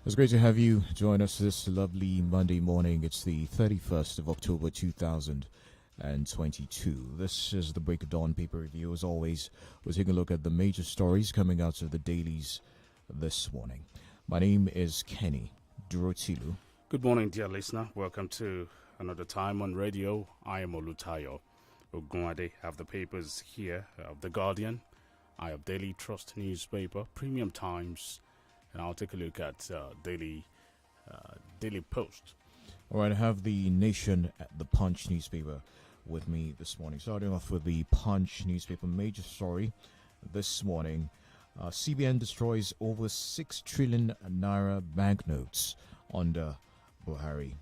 It's great to have you join us this lovely Monday morning. It's the 31st of October 2022. This is the Break of Dawn paper review. As always, we'll take a look at the major stories coming out of the dailies this morning. My name is Kenny DUROTILU. Good morning, dear listener. Welcome to another time on radio. I am Olutayo. Ogunade have the papers here of The Guardian. I have Daily Trust newspaper, Premium Times, and I'll take a look at Daily Post. All right, I have the Nation at the Punch newspaper with me this morning. Starting off with the Punch newspaper, major story this morning. CBN destroys over 6 trillion naira banknotes under Buhari.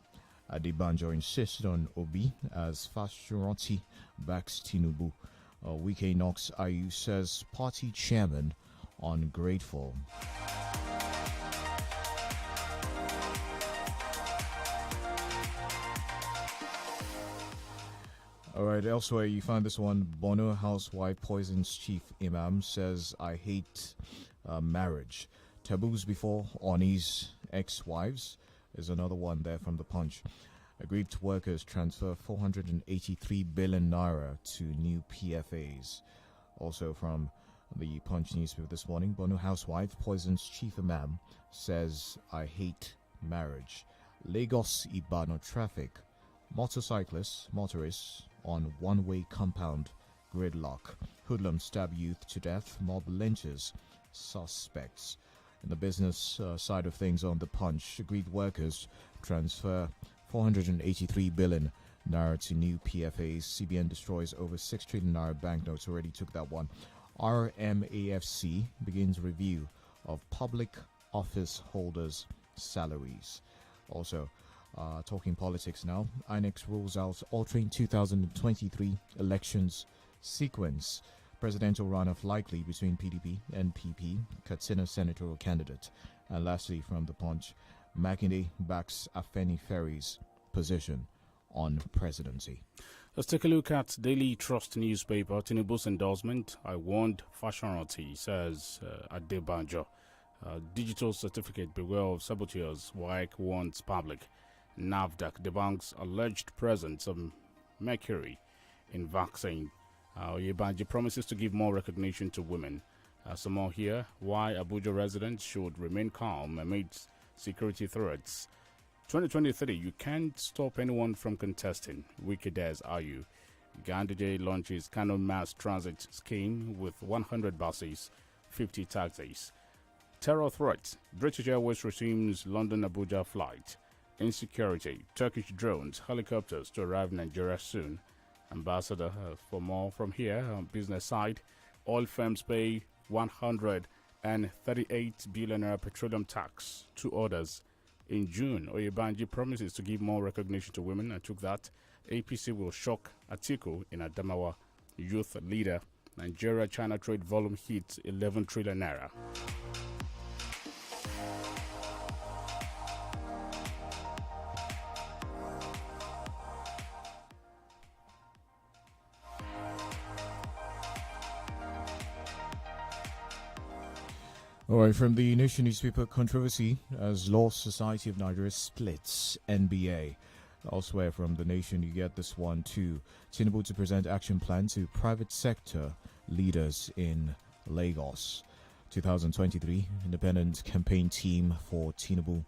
Adebanjo insisted on Obi as Fashoranti backs Tinubu. Wike knocks IU, says party chairman ungrateful. All right, elsewhere you find this one. Bono housewife poisons chief imam, says I hate marriage. Taboos before Oni's ex-wives is another one there from the Punch. Aggrieved workers transfer 483 billion naira to new PFAs. Also from the Punch newspaper this morning, Bono housewife poisons chief imam, says I hate marriage. Lagos Ibadan traffic. Motorists on one-way compound gridlock. Hoodlums stab youth to death. Mob lynches suspects. In the business side of things on the Punch, aggrieved workers transfer 483 billion naira to new PFAs. CBN destroys over 6 trillion naira banknotes. Already took that one. RMAFC begins review of public office holders' salaries. Also, talking politics now, INEC rules out altering 2023 elections sequence. Presidential runoff likely between PDP and PP, Katsina senatorial candidate. And lastly, from the Punch, Makinde backs Afeni Ferry's position on presidency. Let's take a look at Daily Trust newspaper. Tinubu's endorsement. I warned Fashoranti, says Adebanjo. Digital certificate, beware of saboteurs. WAEC warns public. NAFDAC debunks alleged presence of mercury in vaccine. Oyebanji promises to give more recognition to women. Some more here. Why Abuja residents should remain calm amid security threats. 2023, you can't stop anyone from contesting. Wicked as are you. Gandhi launches Kano mass transit scheme with 100 buses, 50 taxis. Terror threats. British Airways resumes London-Abuja flight. Insecurity. Turkish drones, helicopters to arrive in Nigeria soon. Ambassador, for more from here on business side. Oil firms pay 138 billion naira petroleum tax to others. In June, Oyebanji promises to give more recognition to women. I took that. APC will shock Atiku in Adamawa. Youth leader. Nigeria-China trade volume hits 11 trillion naira. All right, from the Nation newspaper, controversy as Law Society of Nigeria splits NBA. Elsewhere from the Nation, you get this one too. Tinubu to present action plan to private sector leaders in Lagos. 2023 independent campaign team for Tinubu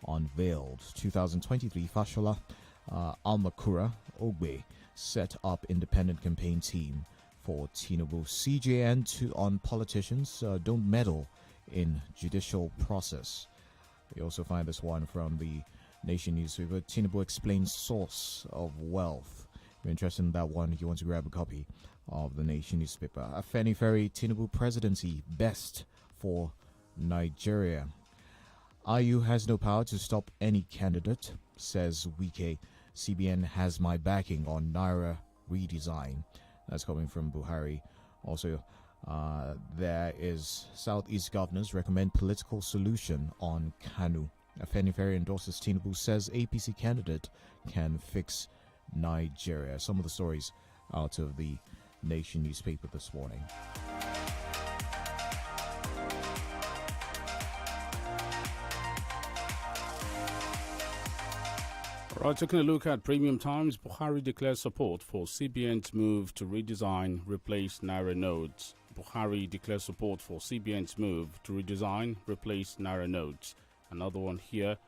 unveiled. 2023 Fashola Almakura Ogbe set up independent campaign team for Tinubu. CJN on politicians don't meddle in judicial process. You also find this one from the Nation newspaper. Tinubu explains source of wealth. If you're interested in that one, you want to grab a copy of the Nation newspaper. Afeni Ferry, Tinubu presidency best for Nigeria. IU has no power to stop any candidate, says Wike. CBN has my backing on Naira redesign. That's coming from Buhari. Also, there is Southeast governors recommend political solution on Kanu. Afeni Ferry endorses Tinubu, says APC candidate can fix Nigeria. Some of the stories out of the Nation newspaper this morning. Right, taking a look at Premium Times, Buhari declares support for CBN's move to redesign, replace Naira notes. Buhari declares support for CBN's move to redesign, replace Naira notes. Another one here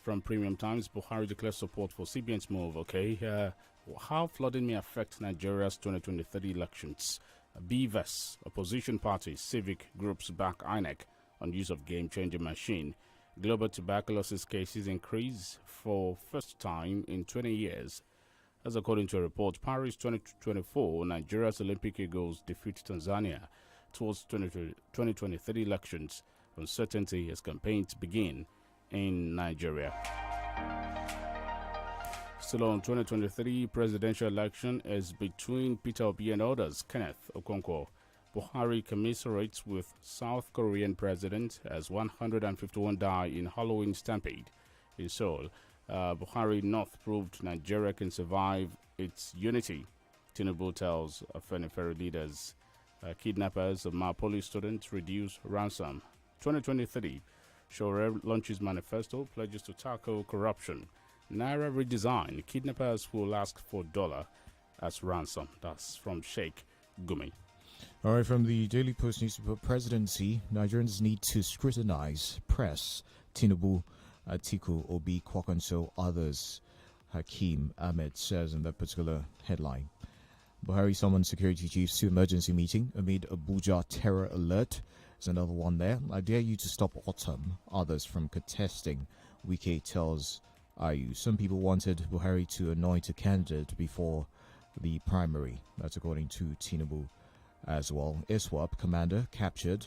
from Premium Times, Buhari declares support for CBN's move. Okay, how flooding may affect Nigeria's 2023 elections. BVS, opposition parties, civic groups back INEC on use of game-changing machine. Global tuberculosis cases increase for first time in 20 years. As according to a report, Paris 2024, Nigeria's Olympic Eagles defeat Tanzania towards 2023 elections. Uncertainty as campaigns begin in Nigeria. Still on 2023 presidential election is between Peter Obi and others. Kenneth Okonkwo. Buhari commiserates with South Korean president as 151 die in Halloween stampede in Seoul. Buhari North proved Nigeria can survive its unity. Tinubu tells Afenifere leaders. Kidnappers of Mapoli students reduce ransom. 2023, Shore launches manifesto, pledges to tackle corruption. Naira redesign, kidnappers will ask for dollar as ransom. That's from Sheikh Gumi. All right, from the Daily Post newspaper, presidency, Nigerians need to scrutinize press. Tinubu, Atiku, Obi, Kwankwaso, others. Hakeem Ahmed says in that particular headline. Buhari summoned security chiefs to emergency meeting amid Abuja terror alert. There's another one there. I dare you to stop autumn. Others from contesting. Wike tells IU. Some people wanted Buhari to anoint a candidate before the primary. That's according to Tinubu as well. ISWAP commander captured.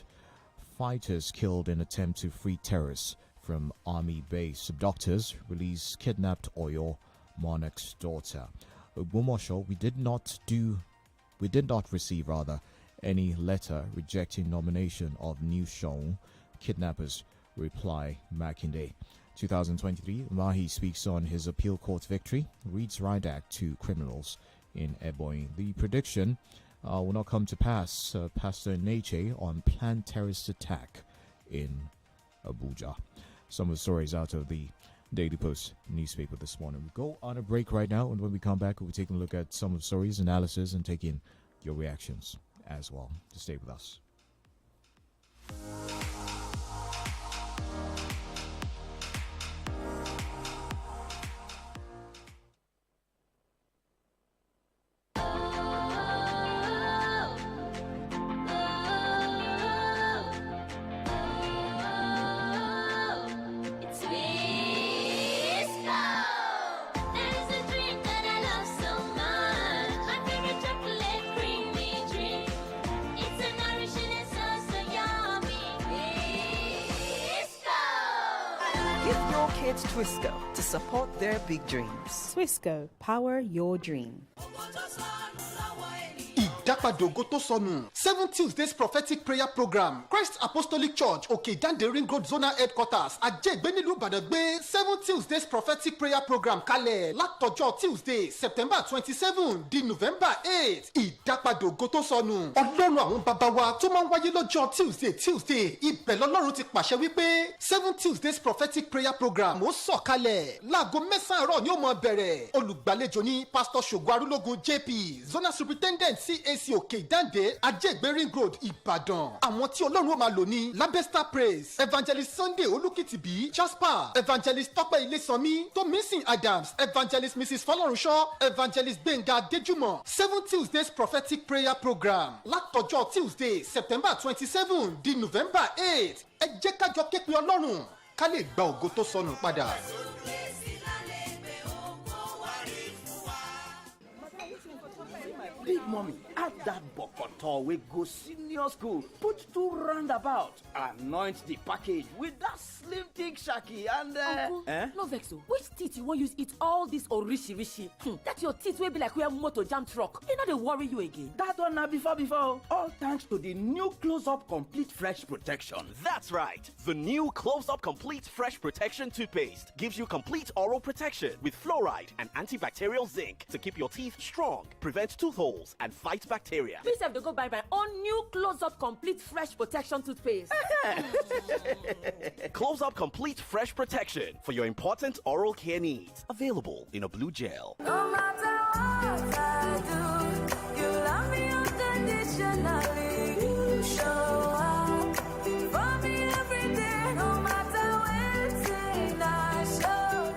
Fighters killed in attempt to free terrorists from army base. Abductors release kidnapped Oyo monarch's daughter. Ogumosho, we did not receive any letter rejecting nomination of New Sean. Kidnappers reply Makinde. 2023, Mahi speaks on his appeal court victory, reads right act to criminals in Ebonyi. The prediction will not come to pass. Pastor Neche on planned terrorist attack in Abuja. Some of the stories out of the Daily Post newspaper this morning. We go on a break right now, and when we come back, we'll be taking a look at some of the stories, analysis, and taking your reactions as well. To stay with us. Kids Twisco to support their big dreams. Twisco, power your dream. Ìdápadògo tó sọnù 7 Tuesdays prophetic prayer program Christ Apostolic Church Òkè-Ìdáǹdè Ring Road Zonal Headquarters Ajégbé nílùú Ìbàdàn gbé 7 Tuesdays prophetic prayer program kalẹ̀ látọjọ́ Tuesday September 27 di November 8. Ìdápadògo tó sọnù Ọlọ́run àwọn bàbá wa tó máa ń wáyé lọ́jọ́ Tuesday ibẹ̀ lọ́lọ́run ti pàṣẹ wípé 7 Tuesdays prophetic prayer program ó sọ̀kalẹ̀ láago 9 àárọ̀ ni ó máa bẹ̀rẹ̀. Olùgbàlejò ni Pastor Ṣògo Arúlógún JP Zonal Superintendent CAC Òkè-Ìdáǹdè Ajégbé Ring Road Ìbàdàn. Àwọn tí Ọlọ́run ó máa lò ní Labesta Praise, Evangelist Sunday Olúkìtìbí, Jasper, Evangelist Tọ́pẹ́ Ilésànmí, Tomisin Adams, Evangelist Mrs. Fọlọ́runṣọ́, Evangelist Gbénga Adéjùmọ̀. 7 Tuesdays prophetic prayer program látọjọ́ Tuesday September 27 di November 8. Ẹ jẹ́ ká jọ képe Ọlọ́run ká lè gba ògo tó sọnù padà. Big mommy, add that bokoto wey go senior school, put 2 roundabout, anoint the package with that slim thick shaki and Uncle, no vex o. Which teeth you wan use eat all this orishi? That your teeth wey be like where motor jam truck. E no dey worry you again. that one na before. All thanks to the new Close-Up Complete Fresh Protection. That's right. The new Close-Up Complete Fresh Protection toothpaste gives you complete oral protection with fluoride and antibacterial zinc to keep your teeth strong, prevent tooth holes, and fight fight bacteria. Please have to go buy my own new Close-Up Complete Fresh Protection toothpaste. Close Up Complete Fresh Protection for your important oral care needs. Available in a blue gel. No matter what I do, you love me unconditionally. You show up for me every day, no matter when I show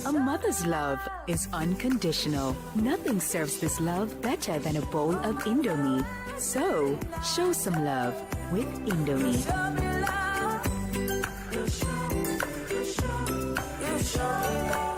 you. A mother's love is unconditional. Nothing serves this love better than a bowl of Indomie. So, show some love with Indomie. Show me love. You show me love.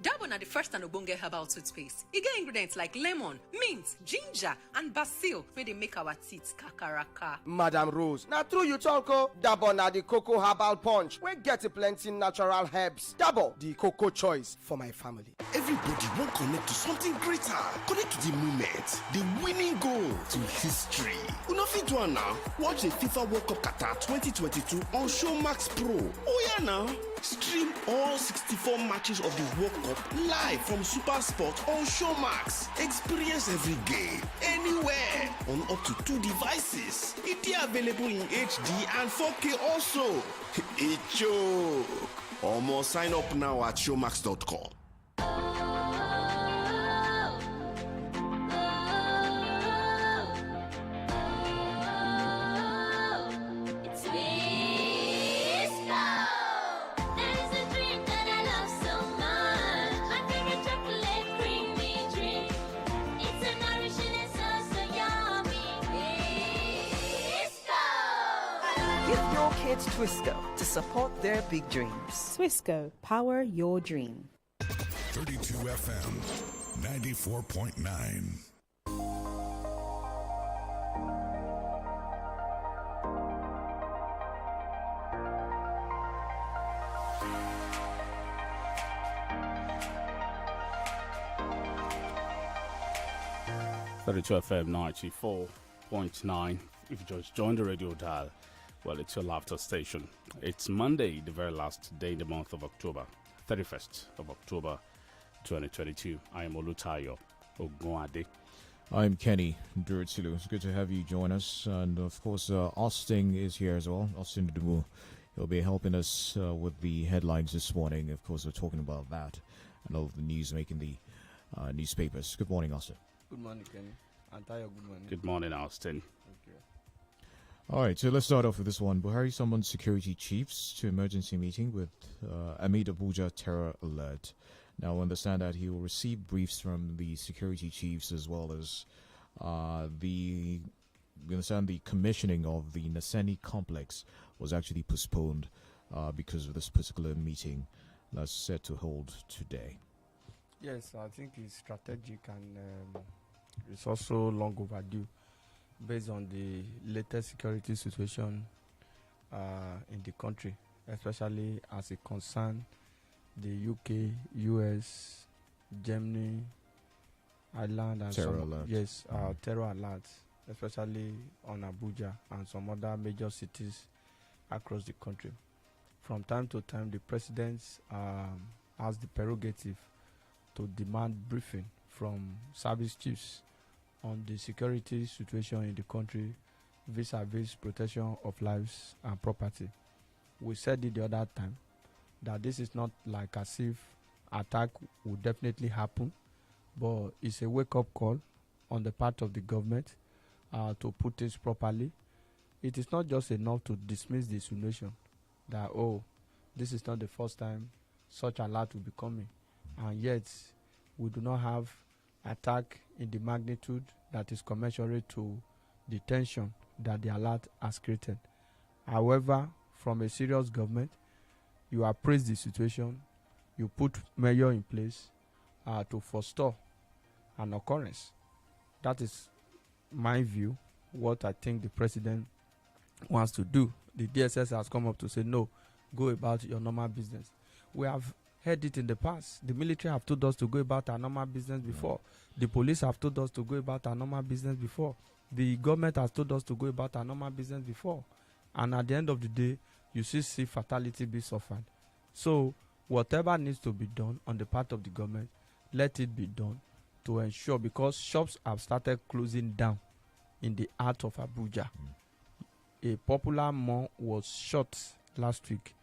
Dabon are the first and Obonge herbal toothpaste. E get ingredients like lemon, mint, ginger, and basil where they make our teeth kakaraka. Madam Rose, now true you talk o. Dabon na the cocoa herbal punch. We get plenty natural herbs. Dabon, the cocoa choice for my family. Everybody won't connect to something greater. Connect to the moment, the winning goal, to history. Una fit do am now. Watch the FIFA World Cup Qatar 2022 on Showmax Pro. Oh yeah now. Stream all 64 matches of the World Cup live from Super Sport on Showmax. Experience every game, anywhere, on up to 2 devices. It is available in HD and 4K also. It joke. Almost sign up now at showmax.com. Give your kids Twisco to support their big dreams. Twisco, power your dream. 32 FM, 94.9. FM 94.9. If you just joined the radio dial, well, it's your laughter station. It's Monday, the very last day in the month of October, 31st of October, 2022. I am Olutayo, Ogunade. I'm Kenny, DUROTILU. It's good to have you join us. And of course, Austin is here as well. Austin Dumu. He'll be helping us with the headlines this morning. Of course, we're talking about that and all of the news making the newspapers. Good morning, Austin. Good morning, Kenny. Antayo, good morning. Good morning, Austin. Thank you. All right, so let's start off with this one. Buhari summoned security chiefs to emergency meeting with amid Abuja terror alert. Now, I understand that he will receive briefs from the security chiefs as well as we understand the commissioning of the Naseni complex was actually postponed because of this particular meeting that's set to hold today. Yes, I think it's strategic and it's also long overdue based on the latest security situation in the country, especially as it concerns the UK, US, Germany, Ireland, and terror alert. Yes, terror alerts, especially on Abuja and some other major cities across the country. From time to time, the president has the prerogative to demand briefing from service chiefs on the security situation in the country vis-a-vis protection of lives and property. We said it the other time that this is not like as if attack will definitely happen, but it's a wake-up call on the part of the government to put things properly. It is not just enough to dismiss the situation that, oh, this is not the first time such alert will be coming, and yet we do not have attack in the magnitude that is commensurate to the tension that the alert has created. However, from a serious government, you appraise the situation, you put measures in place to forestall an occurrence. That is my view, what I think the president wants to do. The DSS has come up to say, no, go about your normal business. We have heard it in the past. The military have told us to go about our normal business before. The police have told us to go about our normal business before. The government has told us to go about our normal business before. And at the end of the day, you still see fatality be suffered. So whatever needs to be done on the part of the government, let it be done to ensure, because shops have started closing down in the heart of Abuja. A popular mall was shut last week.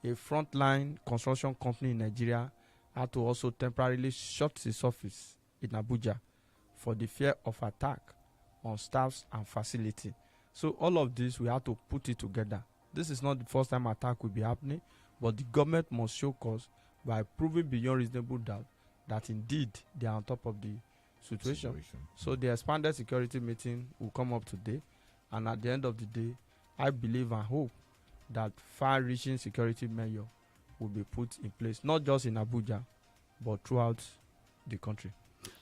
A frontline construction company in Nigeria had to also temporarily shut its office in Abuja for the fear of attack on staffs and facility. So all of this, we have to put it together. This is not the first time attack will be happening, but the government must show cause by proving beyond reasonable doubt that indeed they are on top of the situation. So the expanded security meeting will come up today, and at the end of the day, I believe and hope that far-reaching security measure will be put in place, not just in Abuja, but throughout the country.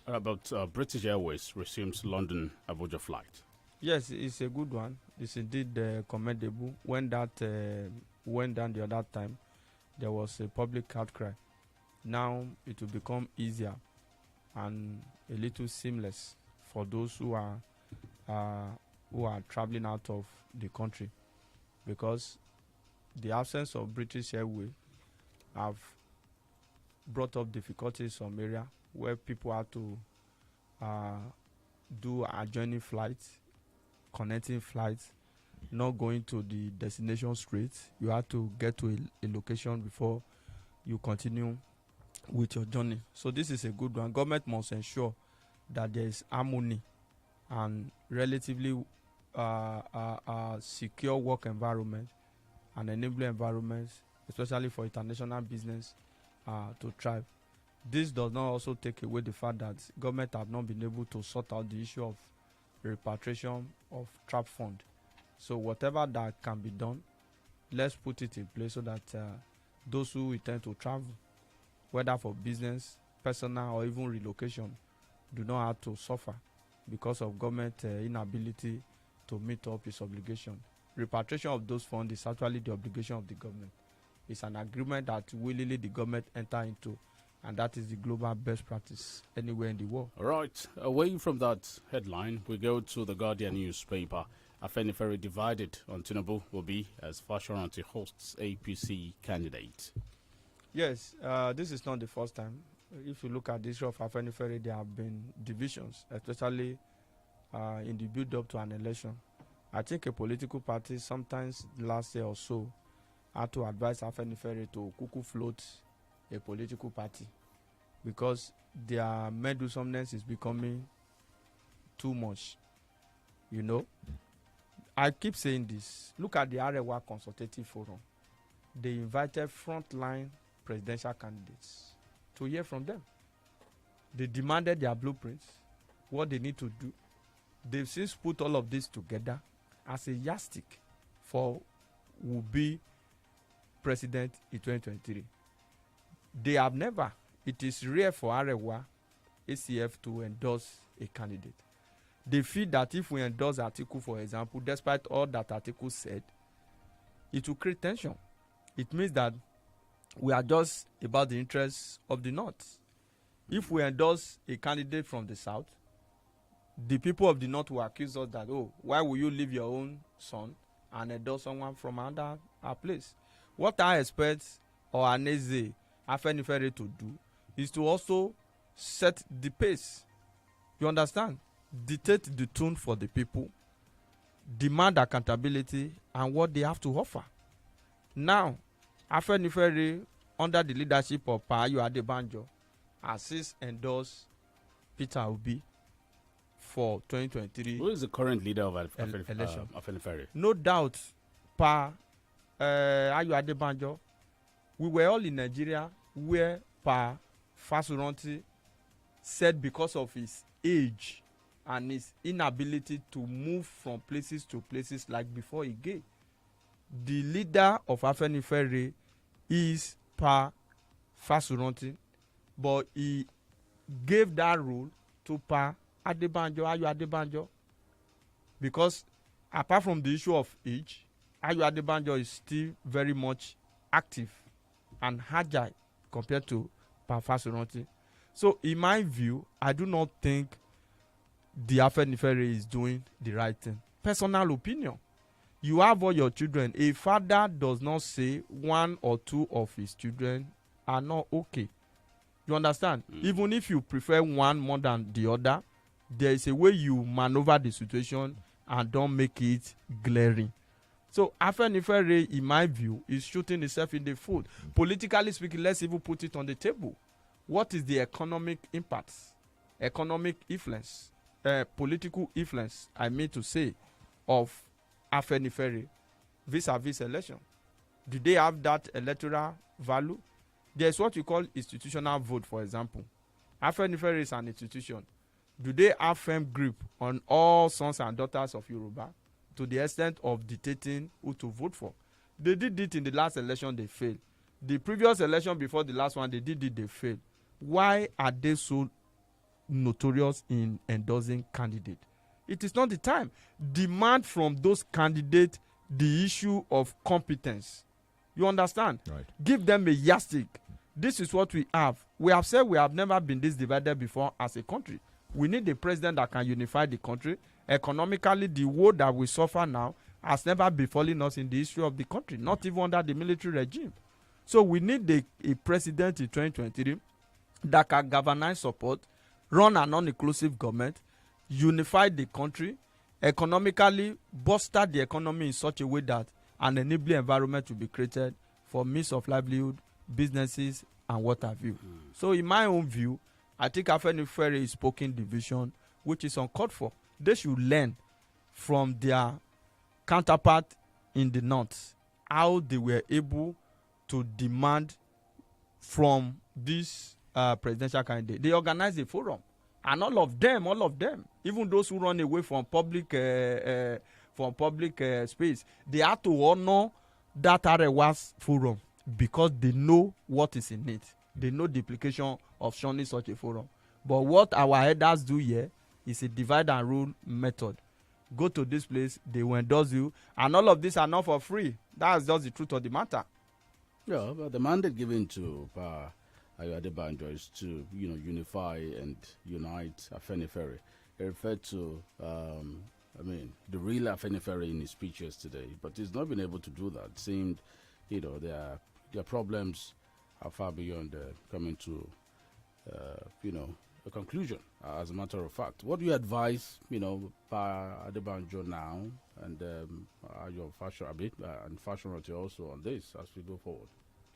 About British Airways resumes London Abuja flight. Yes, it's a good one. It's indeed commendable. When that went down the other time, there was a public outcry. Now it will become easier and a little seamless for those who are traveling out of the country, because the absence of British Airways have brought up difficulties in some area where people have to do adjoining flights, connecting flights, not going to the destination straight. You have to get to a location before you continue with your journey. So this is a good one. Government must ensure that there is harmony and relatively secure work environment and enabling environments, especially for international business to thrive. This does not also take away the fact that government have not been able to sort out the issue of repatriation of trap fund. So whatever that can be done, let's put it in place so that those who intend to travel, whether for business, personal, or even relocation, do not have to suffer because of government inability to meet up its obligation. Repatriation of those funds is actually the obligation of the government. It's an agreement that willingly the government enter into, and that is the global best practice anywhere in the world. All right. Away from that headline, we go to the Guardian newspaper. Afenifere divided on Tinubu will be as Fashoranti hosts APC candidate. Yes, this is not the first time. If you look at the issue of Afenifere, there have been divisions, especially in the build-up to an election. I think a political party, sometimes last year or so, had to advise Afenifere to cuckoo float a political party because their meddlesomeness is becoming too much. You know, I keep saying this. Look at the Arewa Consultative Forum. They invited frontline presidential candidates to hear from them. They demanded their blueprints, what they need to do. They've since put all of this together as a yardstick for who will be president in 2023. They have never, it is rare for Arewa ACF to endorse a candidate. They feel that if we endorse Atiku, for example, despite all that Atiku said, it will create tension. It means that we are just about the interests of the North. If we endorse a candidate from the South, the people of the North will accuse us that, oh, why will you leave your own son and endorse someone from another place? What I expect or Aneze Afenifere to do is to also set the pace. You understand? Dictate the tune for the people, demand accountability and what they have to offer. Now, Afenifere, under the leadership of Payo Adebanjo, has endorsed Peter Obi for 2023. Who is the current leader of Afenifere? No doubt, Payo Adebanjo. We were all in Nigeria where Pa Fasuranti said because of his age and his inability to move from places to places like before he gave. The leader of Afenifere is Pa Fasuranti, but he gave that role to Pa Adebanjo, Ayo Adebanjo, because apart from the issue of age, Ayo Adebanjo is still very much active and agile compared to Pa Fasuranti. So in my view, I do not think the Afenifere is doing the right thing. Personal opinion. You have all your children. A father does not say one or two of his children are not okay. You understand? Even if you prefer one more than the other, there is a way you maneuver the situation and don't make it glaring. So Afenifere, in my view, is shooting itself in the foot. Politically speaking, let's even put it on the table. What is the economic impact, economic influence, political influence, I mean to say, of Afenifere vis-a-vis election? Do they have that electoral value? There's what you call institutional vote, for example. Afenifere is an institution. Do they have firm grip on all sons and daughters of Yoruba to the extent of dictating who to vote for? They did it in the last election, they failed. The previous election before the last one, they did it, they failed. Why are they so notorious in endorsing candidates? It is not the time. Demand from those candidates the issue of competence. You understand? Right. Give them a yardstick. This is what we have. We have said we have never been this divided before as a country. We need a president that can unify the country. Economically, the woe that we suffer now has never befallen us in the history of the country, not even under the military regime. So we need a president in 2023 that can galvanize support, run an non-inclusive government, unify the country, economically bolster the economy in such a way that an enabling environment will be created for means of livelihood, businesses, and what have you. So in my own view, I think Afenifere is poking division, which is uncalled for. They should learn from their counterpart in the north how they were able to demand from this presidential candidate. They organized a forum, and all of them, even those who run away from public space, they had to honor that Arewa's forum because they know what is in it. They know the implication of shunning such a forum. But what our elders do here is a divide and rule method. Go to this place, they will endorse you, and all of these are not for free. That's just the truth of the matter. Yeah, but the mandate given to Adebanjo is to unify and unite Afenifere. He referred to the real Afenifere in his speech yesterday, but he's not been able to do that. It seemed their problems are far beyond coming to a conclusion. As a matter of fact, what do you advise Adebanjo now and your fashion and fashion also on this as we go forward?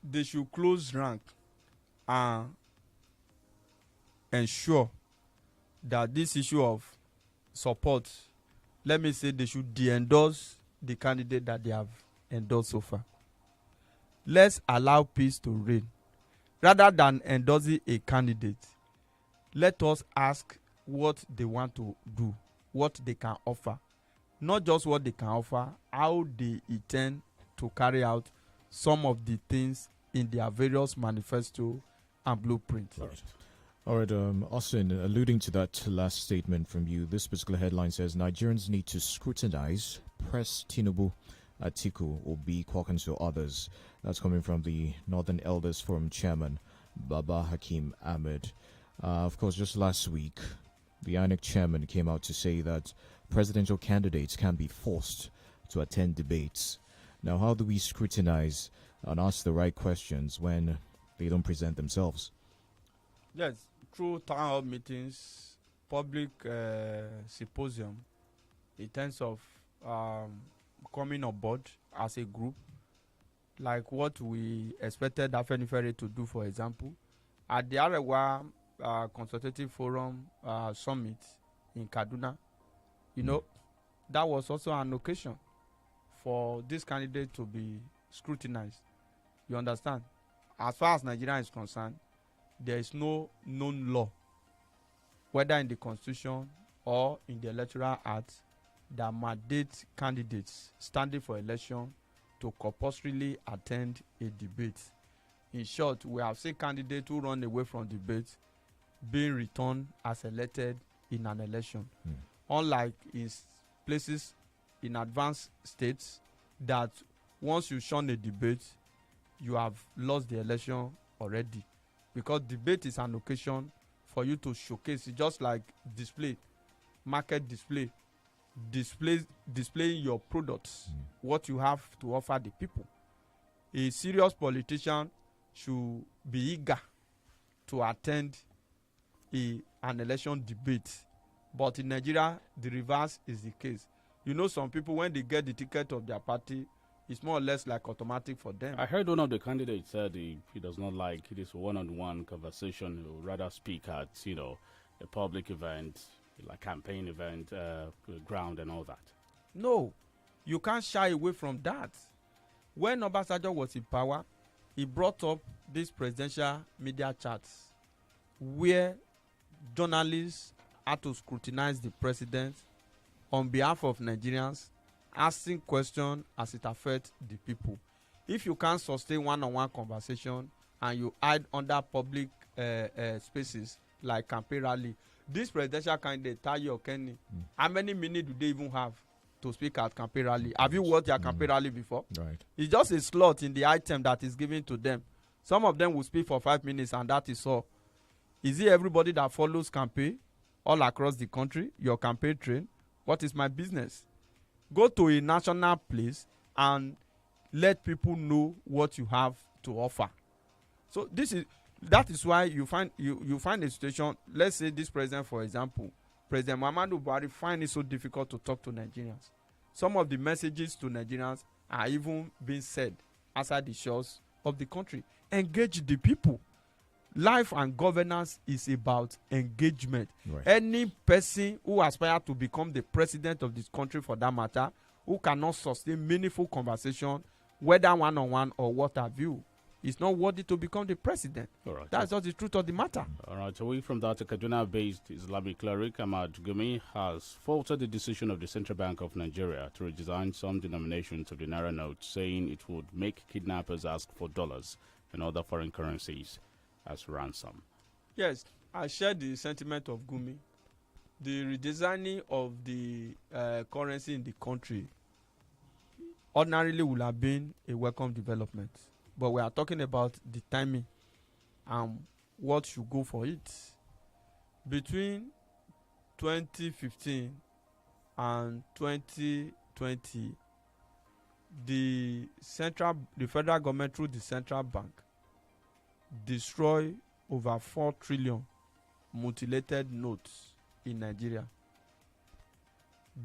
They should close rank and ensure that this issue of support, let me say, they should de-endorse the candidate that they have endorsed so far. Let's allow peace to reign. Rather than endorsing a candidate, let us ask what they want to do, what they can offer. Not just what they can offer, how they intend to carry out some of the things in their various manifesto and blueprint. All right, Austin, alluding to that last statement from you, this particular headline says Nigerians need to scrutinize, press Tinubu, Atiku, Obi, Kwankwaso, or others. That's coming from the Northern Elders Forum chairman, Baba Hakim Ahmed. Of course, just last week, the INEC chairman came out to say that presidential candidates can be forced to attend debates. Now, how do we scrutinize and ask the right questions when they don't present themselves? Yes, through town hall meetings, public symposium, in terms of coming on board as a group, like what we expected Afenifere to do, for example, at the Arewa Consultative Forum Summit in Kaduna, that was also an occasion for this candidate to be scrutinized. You understand? As far as Nigeria is concerned, there is no known law, whether in the Constitution or in the Electoral Act, that mandates candidates standing for election to compulsorily attend a debate. In short, we have seen candidates who run away from debate being returned as elected in an election. Unlike in places in advanced states that once you shun a debate, you have lost the election already. Because debate is an occasion for you to showcase. It's just like display, market display, displaying your products, what you have to offer the people. A serious politician should be eager to attend an election debate. But in Nigeria, the reverse is the case. You know, some people, when they get the ticket of their party, it's more or less like automatic for them. I heard one of the candidates said he does not like this one-on-one conversation. He would rather speak at, a public event, like campaign event, ground and all that. No, you can't shy away from that. When Obasanjo was in power, he brought up these presidential media chats where journalists had to scrutinize the president on behalf of Nigerians, asking questions as it affects the people. If you can't sustain one-on-one conversation and you hide under public spaces like campaign rally, this presidential candidate, Tayo Kenny, how many minutes do they even have to speak at campaign rally? Have you watched their campaign rally before? Right. It's just a slot in the item that is given to them. Some of them will speak for 5 minutes and that is all. Is it everybody that follows campaign all across the country, your campaign train? What is my business? Go to a national place and let people know what you have to offer. So that is why you find a situation. Let's say this president, for example, President Muhammadu Buhari, find it so difficult to talk to Nigerians. Some of the messages to Nigerians are even being said outside the shores of the country. Engage the people. Life and governance is about engagement. Right. Any person who aspires to become the president of this country, for that matter, who cannot sustain meaningful conversation, whether one-on-one or what have you, is not worthy to become the president. All right. That's just the truth of the matter. All right. Away from that, a Kaduna-based Islamic cleric, Ahmad Gumi, has faulted the decision of the Central Bank of Nigeria to redesign some denominations of the Naira note, saying it would make kidnappers ask for dollars and other foreign currencies as ransom. Yes, I share the sentiment of Gumi. The redesigning of the currency in the country ordinarily would have been a welcome development. But we are talking about the timing and what should go for it. Between 2015 and 2020, the federal government through the central bank destroy over 4 trillion mutilated notes in Nigeria.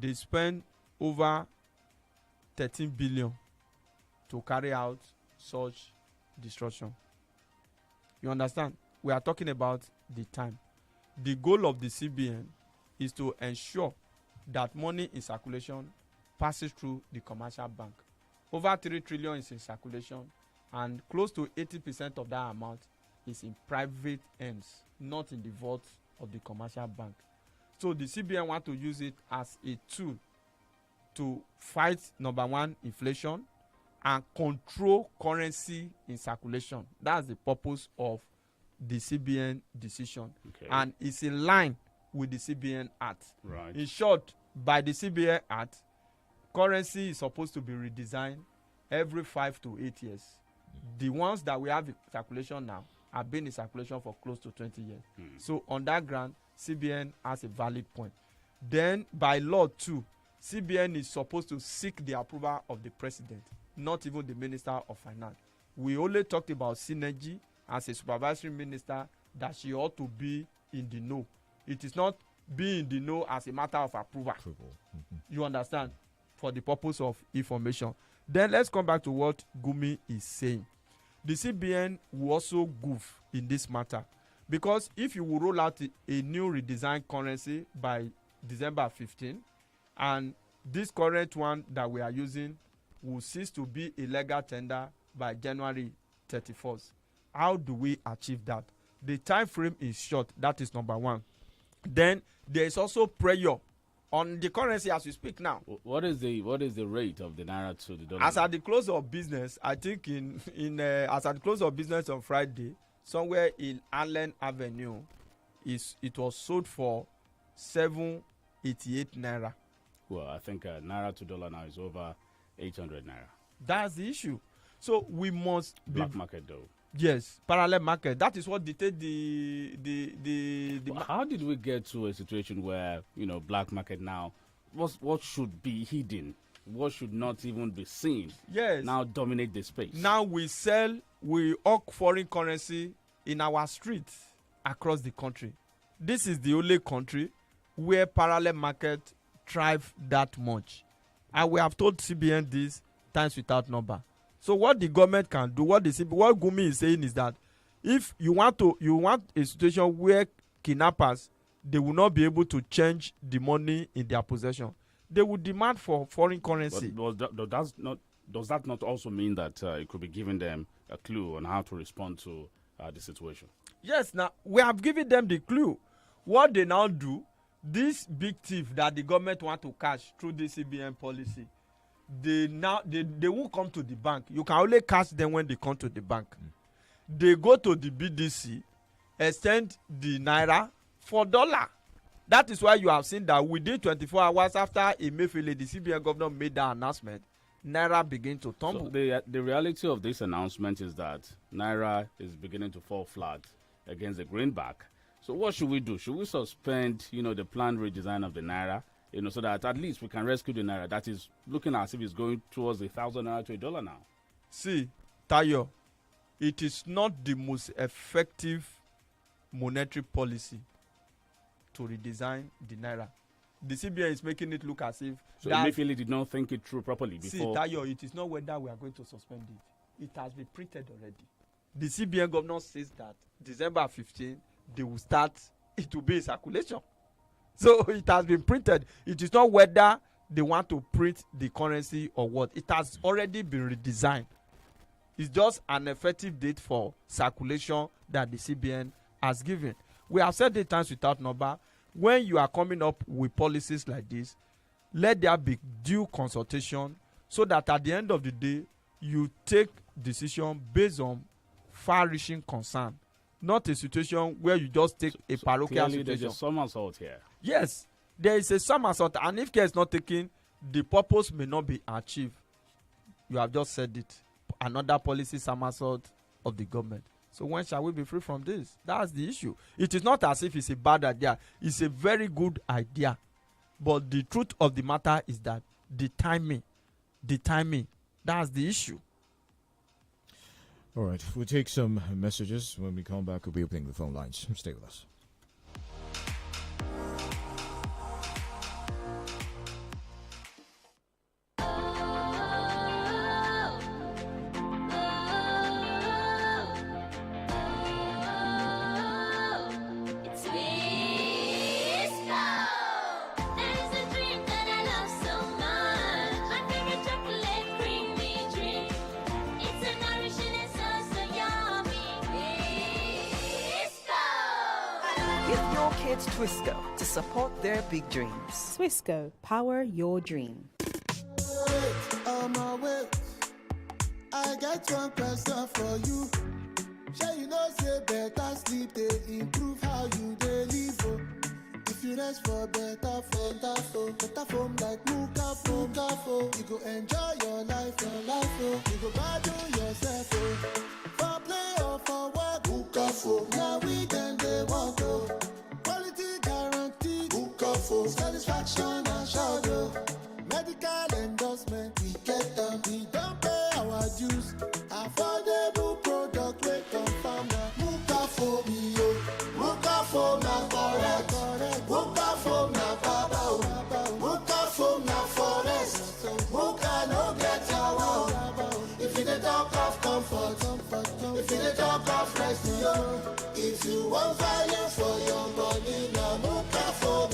They spend over 13 billion to carry out such destruction. You understand? We are talking about the time. The goal of the CBN is to ensure that money in circulation passes through the commercial bank. Over 3 trillion is in circulation, and close to 80% of that amount is in private hands, not in the vault of the commercial bank. So the CBN want to use it as a tool to fight, number one, inflation, and control currency in circulation. That's the purpose of the CBN decision. Okay. And it's in line with the CBN Act. Right. In short, by the CBN Act, currency is supposed to be redesigned every 5 to 8 years. The ones that we have in circulation now have been in circulation for close to 20 years. So on that ground, CBN has a valid point. Then by law too, CBN is supposed to seek the approval of the president, not even the Minister of Finance. We only talked about synergy as a supervisory minister, that she ought to be in the know. It is not being in the know as a matter of approval. You understand? For the purpose of information. Then let's come back to what Gumi is saying. The CBN will also goof in this matter, because if you will roll out a new redesigned currency by December 15, and this current one that we are using will cease to be a legal tender by January 31st. How do we achieve that? The time frame is short. That is number one. Then there is also pressure on the currency as we speak now. What is the rate of the naira to the dollar? As at the close of business, I think as at the close of business on Friday, somewhere in Allen Avenue, it was sold for 788 naira. Well, I think naira to dollar now is over 800 naira. That's the issue. So we must black market though. Yes, parallel market. That is what dictates the well, how did we get to a situation where, black market now, what should be hidden, what should not even be seen, yes, now dominate the space? Now we hawk foreign currency in our streets. across the country. This is the only country where parallel market thrive that much. And we have told CBN this times without number. So what the government can do, what Gumi is saying is that if you want a situation where kidnappers, they will not be able to change the money in their possession. They will demand for foreign currency. But does that not also mean that it could be giving them a clue on how to respond to the situation? Yes, now we have given them the clue. What they now do, this big thief that the government want to catch through the CBN policy, they won't come to the bank. You can only catch them when they come to the bank. They go to the BDC, extend the naira for dollar. That is why you have seen that within 24 hours after Emefiele, the CBN governor, made that announcement, naira begin to tumble. So the reality of this announcement is that naira is beginning to fall flat against the greenback. So what should we do? Should we suspend, the planned redesign of the naira, so that at least we can rescue the naira that is looking as if it's going towards 1,000 naira to $1 now? See, Tayo, it is not the most effective monetary policy to redesign the naira. The CBN is making it look as if... So Emefiele did not think it through properly before... See, Tayo, it is not whether we are going to suspend it. It has been printed already. The CBN governor says that December 15, they will start, it will be in circulation. So it has been printed. It is not whether they want to print the currency or what. It has already been redesigned. It's just an effective date for circulation that the CBN has given. We have said it times without number. When you are coming up with policies like this, let there be due consultation so that at the end of the day, you take decision based on far-reaching concern, not a situation where you just take a parochial situation. There's a somersault here. Yes, there is a somersault, and if care is not taken, the purpose may not be achieved. You have just said it. Another policy somersault of the government. So when shall we be free from this? That's the issue. It is not as if it's a bad idea. It's a very good idea. But the truth of the matter is that the timing, that's the issue. All right, we'll take some messages. When we come back, we'll be opening the phone lines. Stay with us. Kids Twisco to support their big dreams. Twisco, power your dream. On my way, I got one question for you. Sure you know say better sleep they improve how you dey live. Oh. If you rest for better phone like Muka phone, you go enjoy your life, oh. You go battle yourself, oh. For play or for work, Muka phone. Now we then they want to. Quality guaranteed, Muka phone. Satisfaction and shadow. Medical endorsement, we get them. We don't pay our dues. Affordable product, we confirm that. Muka phone, Muka phone na correct. Muka phone na baba. Muka phone na forest. Muka no get our. If you don't talk of comfort, if you don't talk of rest, if you want value for your money, now Muka phone.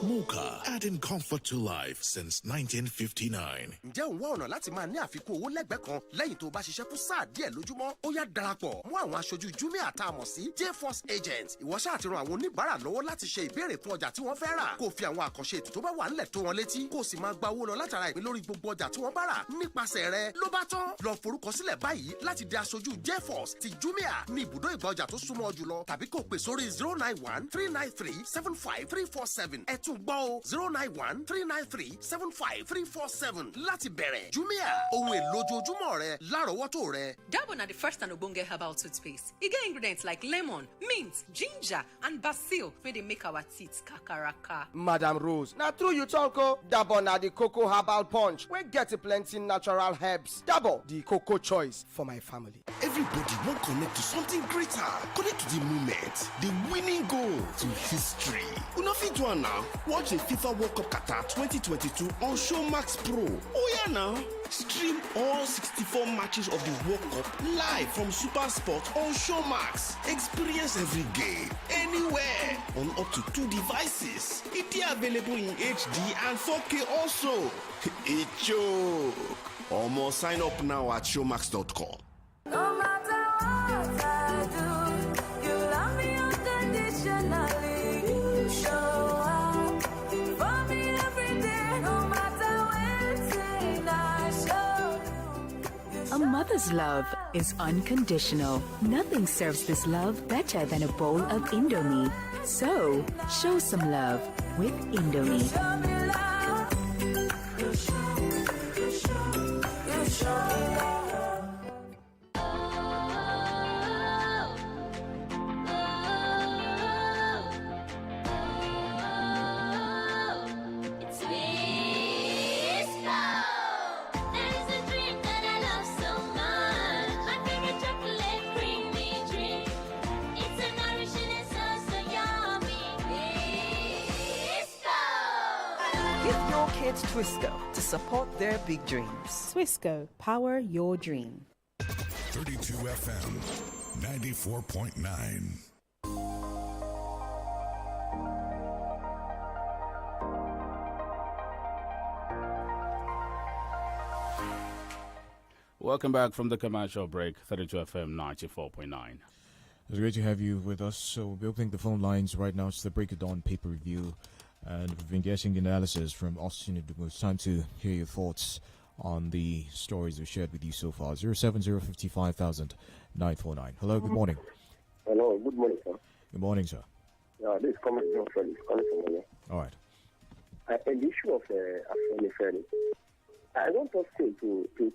Muka, adding comfort to life since 1959. Ǹjẹ́ òun wá ọ̀nà láti máa ní àfikún owó lẹ́gbẹ̀ẹ́ kan lẹ́yìn tó bá ṣiṣẹ́ fún sáà díẹ̀ lójúmọ́? Ó yá darapọ̀ mú àwọn aṣojú Jumia tá a mọ̀ sí J-Force Agent. Ìwọ ṣáà ti ran àwọn oníbàárà lọ́wọ́ láti ṣe ìbéèrè fún ọjà tí wọ́n fẹ́ rà. Kó fi àwọn àkànṣe ètò tó bá wà nílẹ̀ tó wọn létí. Kó sì máa gba owó lọ látara ìpín lórí gbogbo ọjà tí wọ́n bá rà. Nípasẹ̀ rẹ̀ ló bá tán. Lọ forúkọsílẹ̀ báyìí láti di aṣojú J-Force ti Jumia ní ibùdó ìgbà ọjà tó súnmọ́ jùlọ tàbí kó pè sórí 091-393-75347. Ẹ tún gbọ́ o 091 091-393-75347 láti bẹ̀rẹ̀. Jumia, ohun èlò ojoojúmọ́ rẹ lárọ̀ọ́wọ́tó rẹ. Dabur na the first and ogbonge herbal toothpaste. E get ingredients like lemon, mint, ginger, and basil wey dey make our teeth kakaraka. Madam Rose, na true you talk o. Dabur na the cocoa herbal punch wey get plenty natural herbs. Dabur, the cocoa choice for my family. Everybody won't connect to something greater. Connect to the moment, the winning goal, to history. Una fit do am now. Watch the FIFA World Cup Qatar 2022 on Showmax Pro. Oh yeah now. Stream all 64 matches of the World Cup live from Super Sport on Showmax. Experience every game, anywhere, on up to 2 devices. It is available in HD and 4K also. It joke. Almost sign up now at showmax.com. No matter what I do, you love me unconditionally. You show up for me every day, no matter when I show you. A mother's love is unconditional. Nothing serves this love better than a bowl of Indomie. So, show some love with Indomie. Show me love. You show me love. Give your kids Twisco to support their big dreams. Twisco, power your dream. 32 FM 94.9. Welcome back from the commercial break. 32 FM 94.9. It's great to have you with us. So we'll be opening the phone lines right now. It's the Break of Dawn paper review. And we've been getting the analysis from Austin. It's time to hear your thoughts on the stories we've shared with you so far. 070-55,949. Hello, good morning. Hello, good morning, sir. Good morning, sir. This is coming from Freddie. Calling from Monia. All right. On the issue of Freddie, I want us to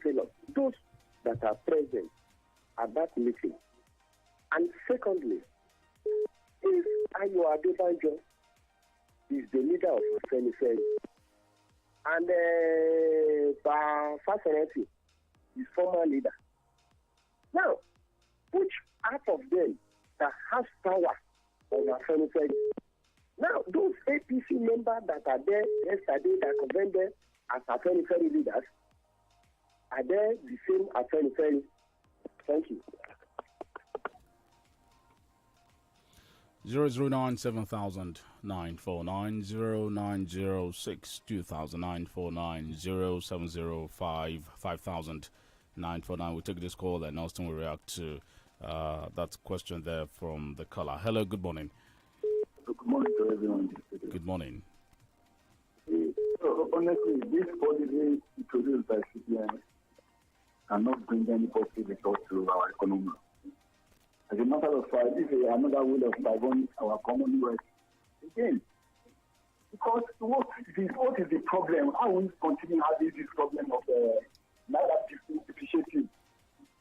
tell us those that are present at that meeting. And secondly, if Ayo Adebanjo is the leader of Afenifere, and Fasarati is former leader. Now, which half of them that has power on Afenifere? Now, those APC members that are there yesterday that convened as Afenifere leaders, are they the same Afenifere? Thank you. 0097949 0906 200949 0705 500949. We'll take this call and Austin will react to that question there from the caller. Hello, good morning. Good morning to everyone. Good morning. So honestly, this policy introduced by CBN cannot bring any positive result to our economy. As a matter of fact, this is another way of diverting our commonwealth again. Because what is the problem? How we continue having this problem of naira depreciating?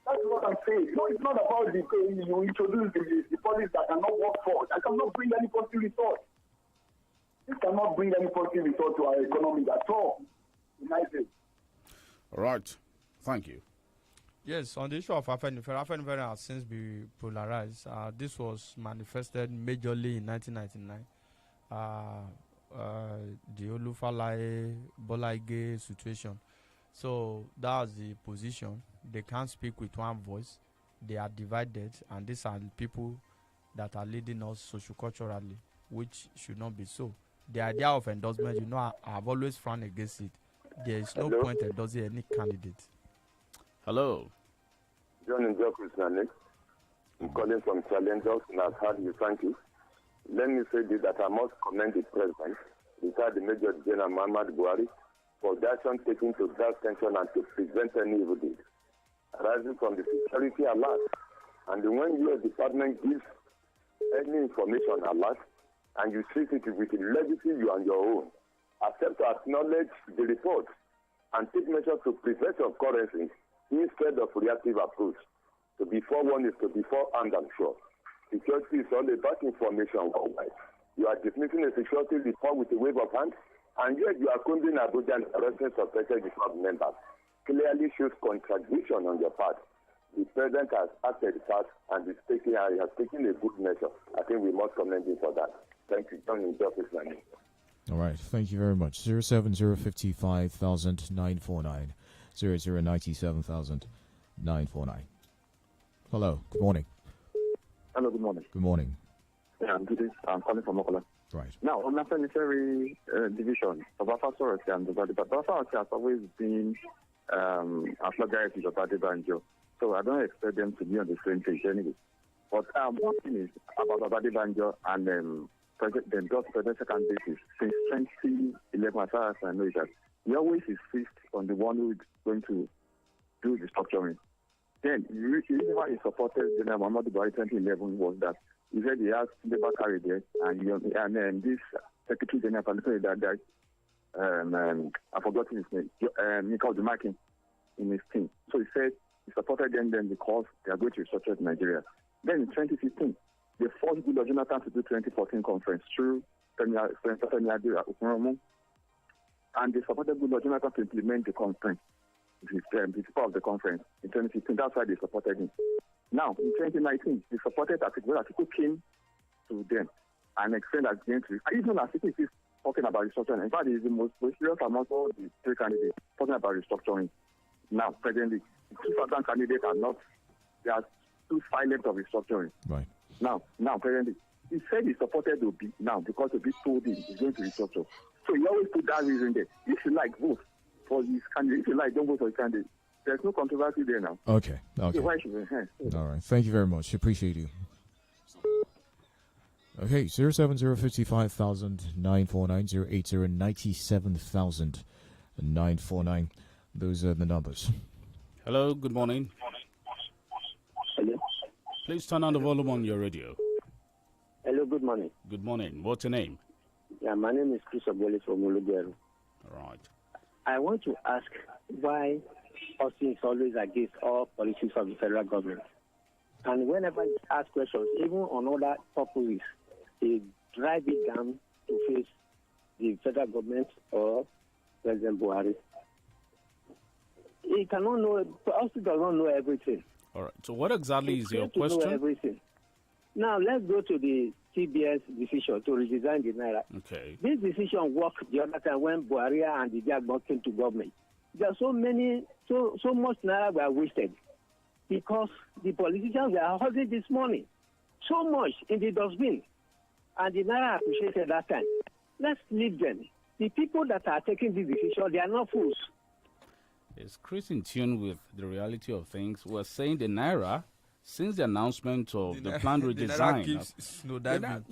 That's what I'm saying. No, it's not about you introduce the policy that cannot work for. That cannot bring any positive result. This cannot bring any positive result to our economy at all. United. All right. Thank you. Yes, on the issue of Afenifere has since been polarized. This was manifested majorly in 1999. The Olufalaye Bolaige situation. So that was the position. They can't speak with one voice. They are divided, and these are the people that are leading us socio-culturally, which should not be so. The idea of endorsement, I've always frowned against it. There is no point endorsing any candidate. Hello. John Njoku is my name. I'm calling from Challengers, and I've heard you. Thank you. Let me say this, that I must commend the President, beside the Major General Muhammad Buhari, for the action taken to drive tension and to prevent any evil deed arising from the security alert. And when your department gives any information alert, and you treat it with the legacy you and your own, accept to acknowledge the report and take measures to prevent occurrences instead of reactive approach. To be forewarned is to be forearmed, I'm sure. Security is all about information worldwide. You are dismissing a security report with a wave of hand, and yet you are condemning Abuja and arresting suspected club members. Clearly shows contradiction on your part. The president has acted fast and has taken a good measure. I think we must commend him for that. Thank you, John, in office, man. All right, thank you very much. 07055,949, 0097949. Hello, good morning. Hello, good morning. Good morning. Yeah, I'm calling from Okola. Right. Now, on the sanitary division of Afasoro and the Afasoro has always been a plurality of Adebanjo. So I don't expect them to be on the same page anyway. But one thing is about Adebanjo and the presidential candidates since 2011, as far as I know, is that he always insists on the one who is going to do the structuring. Then, the reason why he supported General Muhammadu Buhari 2011 was that he said he has Labour carry there, and this Secretary General that I forgot his name, Michael Dumakin, in his team. So he said he supported them because they are going to restructure Nigeria. Then in 2015, they forced Goodluck Jonathan to do 2014 conference through Senator Femi Ade, and they supported Goodluck Jonathan to implement the conference. He's part of the conference in 2015. That's why they supported him. Now, in 2019, they supported Atiku. Atiku came to them and explained that even Atiku is talking about restructuring. In fact, he is the most serious among all the three candidates talking about restructuring. Now, presently, the two southern candidates are not, they are too silent of restructuring. Right. Now, presently, he said he supported Obi now because Obi told him he's going to restructure. So he always put that reason there. If you like, vote for his candidate. If you like, don't vote for his candidate. There's no controversy there now. Okay. So why should we? All right. Thank you very much. Appreciate you. Okay, 07055,949, 08097,949. Those are the numbers. Hello, good morning. Hello. Please turn on the volume on your radio. Hello, good morning. Good morning. What's your name? Yeah, my name is Chris Obole from Olutayo. All right. I want to ask why Austin is always against all policies of the federal government. And whenever he asks questions, even on other purposes, they drive it down to face the federal government or President Buhari. He cannot know, Austin does not know everything. All right. So what exactly is your To know question? everything. Now, let's go to the CBS decision to redesign the Naira. Okay. This decision worked the other time when Buhari and the Jagbon came to government. There are so much Naira were wasted because the politicians were holding this money so much in the dustbin. And the Naira appreciated that time. Let's leave them. The people that are taking this decision, they are not fools. Is Chris in tune with the reality of things? We're saying the Naira, since the announcement of the planned redesign, the Naira keeps snow diving.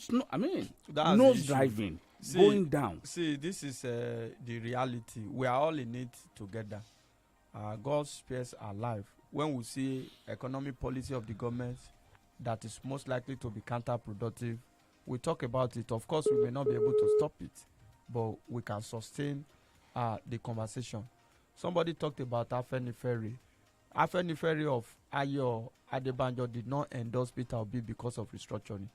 Nose driving, going down. See, this is the reality. We are all in it together. God spares our life. When we see economic policy of the government that is most likely to be counterproductive, we talk about it. Of course, we may not be able to stop it, but we can sustain the conversation. Somebody talked about Afenifere. Afenifere of Ayo Adebanjo did not endorse Peter Obi because of restructuring.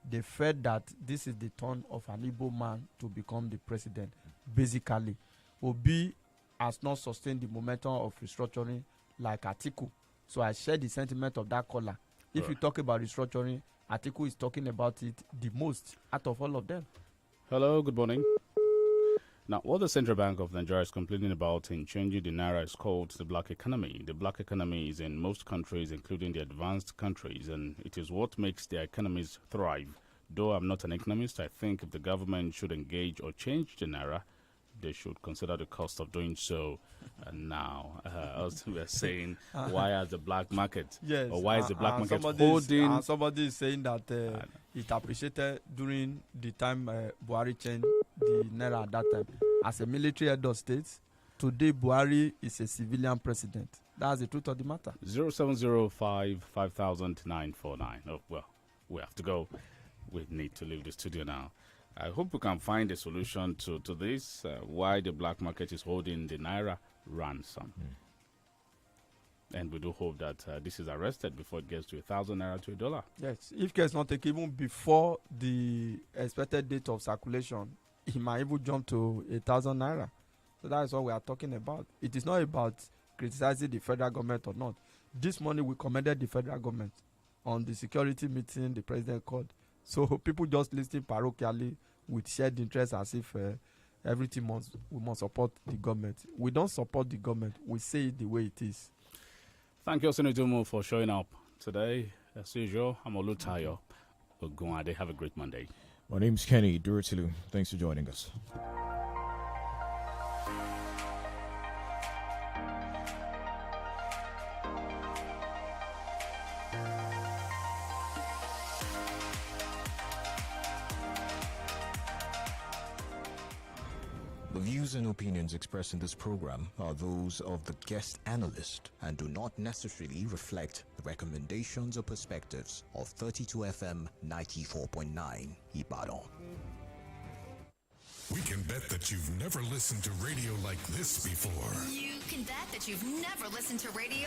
They felt that this is the turn of an Igbo man to become the president. Basically, Obi has not sustained the momentum of restructuring like Atiku. So I share the sentiment of that caller. If you talk about restructuring, Atiku is talking about it the most out of all of them. Hello, good morning. Now, what the Central Bank of Nigeria is complaining about in changing the Naira is called the black economy. The black economy is in most countries, including the advanced countries, and it is what makes their economies thrive. Though I'm not an economist, I think if the government should engage or change the Naira, they should consider the cost of doing so. And now, as we are saying, why has the black market? Yes. Or why is the black market holding? holding? Somebody is saying that it appreciated during the time Buhari changed the Naira at that time. As a military head of state, today Buhari is a civilian president. That's the truth of the matter. 0705 Oh, well, we have to go. We need to leave the studio now. I hope we can find a solution to this, why the black market is holding the Naira ransom. And we do hope that this is arrested before it gets to 1,000 Naira to $1. Yes, if care is not taken even before the expected date of circulation, he might even jump to 1,000 Naira. So that is what we are talking about. It is not about criticizing the federal government or not. This morning we commended the federal government on the security meeting the president called. So people just listening parochially with shared interest as if everything we must support the government. We don't support the government. We say it the way it is. Thank you, Osinodumo, for showing up today. As usual, I'm Olutayo. Ogunade. Have a great Monday. My name's Kenny DUROTILU. Thanks for joining us. The views and opinions expressed in this program are those of the guest analyst and do not necessarily reflect the recommendations or perspectives of 32 FM 94.9 Ibadan. We can bet that you've never listened to radio like this before. You can bet that you've never listened to radio